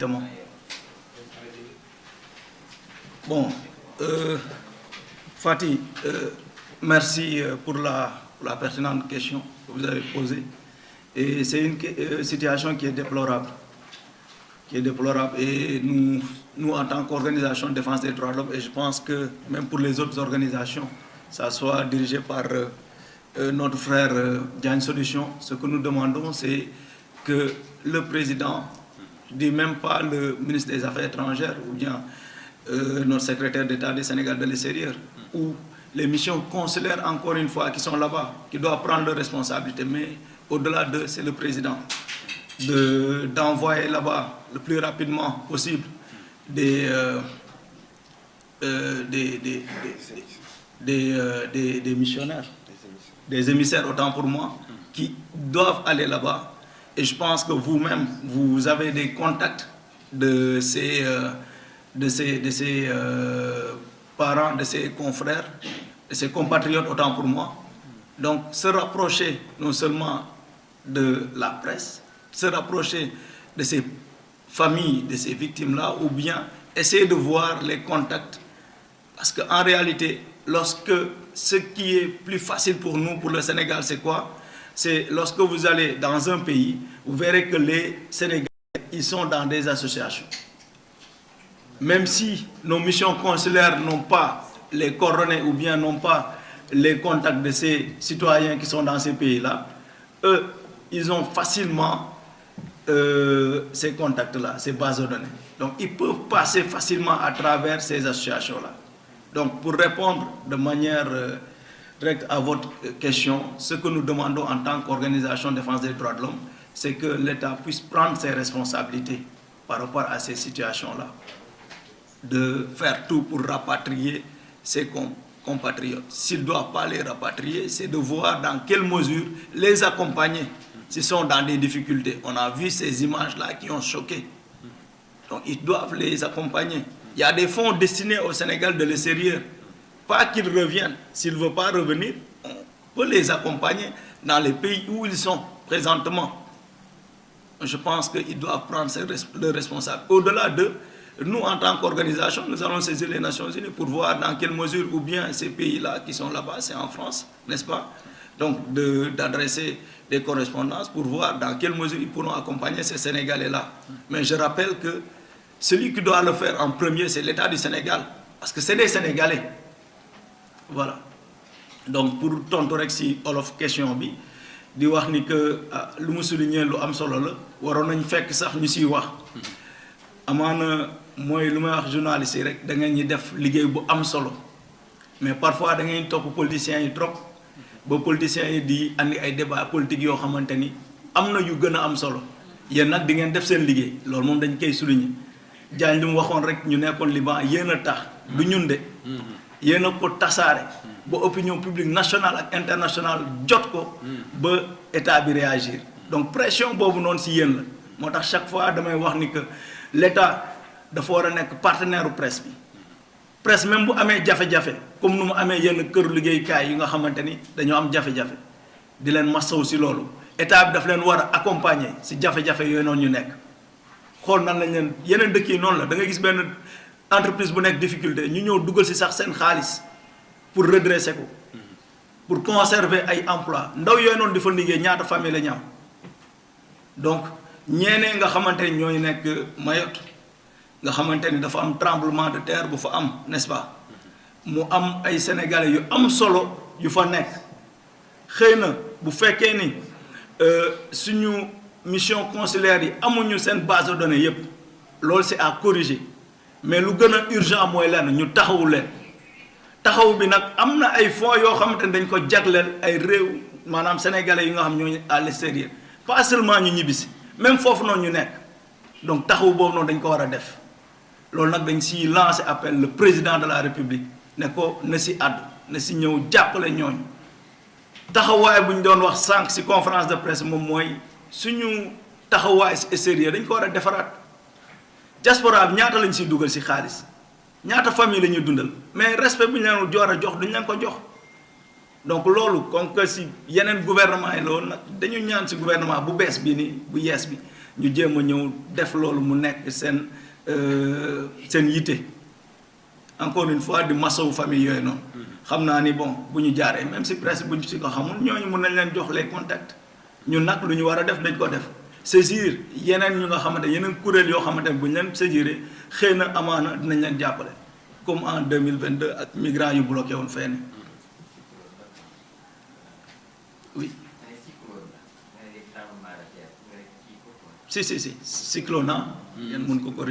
directement. Bon, Fatih, merci pour la pertinente question que vous avez posée. Et c'est une situation qui est déplorable. Et nous en tant qu'organisation de défense des droits de l'homme, et je pense que même pour les autres organisations, ça soit dirigé par notre frère Diagne Solution, ce que nous demandons, c'est que le président, je ne dis même pas le ministre des Affaires étrangères ou bien notre secrétaire d'État du Sénégal de l'extérieur, ou les missions consulaires, encore une fois, qui sont là-bas, qui doivent prendre leurs responsabilités, mais au-delà d'eux, c'est le président, d'envoyer là-bas le plus rapidement possible des missionnaires, des émissaires, autant pour moi, qui doivent aller là-bas. Et je pense que vous-même, vous avez des contacts de ces parents, de ces confrères, de ces compatriotes, autant pour moi. Donc, se rapprocher non seulement de la presse, se rapprocher de ces familles, de ces victimes-là, ou bien essayer de voir les contacts. Parce qu'en réalité, ce qui est plus facile pour nous, pour le Sénégal, c'est quoi? C'est lorsque vous allez dans un pays, vous verrez que les Sénégalais, ils sont dans des associations. Même si nos missions consulaires n'ont pas les coordonnées ou bien n'ont pas les contacts de ces citoyens qui sont dans ces pays-là, eux, ils ont facilement ces contacts-là, ces bases de données. Donc, ils peuvent passer facilement à travers ces associations-là. Donc, pour répondre de manière directe à votre question, ce que nous demandons en tant qu'organisation de défense des droits de l'homme, c'est que l'État puisse prendre ses responsabilités par rapport à ces situations-là, de faire tout pour rapatrier ses compatriotes. S'il ne doit pas les rapatrier, c'est de voir dans quelle mesure les accompagner s'ils sont dans des difficultés. On a vu ces images-là qui ont choqué. Donc, ils doivent les accompagner. Il y a des fonds destinés au Sénégal de l'extérieur. Pas qu'ils reviennent. S'ils ne veulent pas revenir, on peut les accompagner dans les pays où ils sont présentement. Je pense qu'ils doivent prendre leurs responsabilités. Au-delà d'eux, nous, en tant qu'organisation, nous allons saisir les Nations Unies pour voir dans quelle mesure, ou bien ces pays-là qui sont là-bas, c'est en France, n'est-ce pas? Donc, d'adresser des correspondances pour voir dans quelle mesure ils pourront accompagner ces Sénégalais-là. Mais je rappelle que celui qui doit le faire en premier, c'est l'État du Sénégal. Parce que c'est des Sénégalais. Voilà. Donc, pour tontu rek si olof question bi, di wax ni que lu mu souligner lu am solo la, waroon nañ fekk sax ñu siy wax. Amaana mooy lu may wax journaliste yi rek da ngeen ñi def liggéey bu am solo. Mais parfois da ngeen topp politiciens yi trop, ba politiciens yi di andi ay débat politique yoo xamante ni am na yu gën a am solo. Yéen nag di ngeen def seen liggéey, loolu moom dañ koy souligner. Diagne li mu waxoon rek ñu nekkoon Liban yéen a tax du ñun de. Yéen a ko tasaare ba opinion publique nationale ak internationale jot ko ba état bi réagir. Donc pression boobu noonu si yéen la. Moo tax chaque fois damay wax ni que l'État dafa war a nekk partenaire u presse bi. Presse même bu amee jafe-jafe comme nu mu amee yenn këru liggéeykaay yi nga xamante ni dañoo am jafe-jafe di leen masawu si loolu état bi daf leen war a accompagner si jafe-jafe yooyu noonu ñu nekk. Xool nan lañ leen yeneen dëkk yi noonu la da nga gis benn entreprise bu nekk difficulté ñu ñëw dugal si sax seen xaalis pour redresser ko pour conserver ay emploi ndaw yooyu noonu di fa liggéey ñaata famille la ñu am. Donc ñeenee nga xamante ni ñooy nekk Mayotte nga xamante ni dafa am tremblement de terre bu fa am n'est-ce pas mu am ay sénégalais yu am solo yu fa nekk xëy na bu fekkee ni suñu mission consulaire yi amuñu seen base de données yépp loolu c'est à corriger mais lu gën a urgent mooy lenn ñu taxawu leen taxaw bi nag am na ay fonds yoo xamante ni dañ ko jagleel ay réew maanaam sénégalais yi nga xam ñooñu à l'extérieur pas seulement ñu ñibbisi même foofu noonu ñu nekk donc taxaw boobu noonu dañ ko war a def loolu nag dañ si lancer appel le président de la république ne ko na si àddu na si ñëw jàppale ñooñu taxawaay bu ñu doon wax sànq si conférence de presse moom mooy suñu taxawaay si extérieur dañ ko war a defaraat diaspora bi ñaata lañ siy dugal si xaalis ñaata famille la ñuy dundal mais respect bu ñu leen joor a jox duñ leen ko jox donc loolu comme que si yeneen gouvernement yi loolu nag dañu ñaan si gouvernement bu bees bi nii bu yees bi ñu jéem a ñëw def loolu mu nekk seen yitte encore une fois di masawu famille yooyu noonu. xam naa ni bon bu ñu jaaree même si presse bu ñu si ko xamul ñooñu mën nañ leen jox les contacts ñun nag lu ñu war a def dañ ko def saisir yeneen ñu nga xamante yeneen kuréel yoo xamante ne bu ñu leen saisiree xëy na amaana dinañ leen jàppale comme en 2022 ak migrants yu bloqué woon fenn. Oui. Si, cyclone, yan mun ko corriger.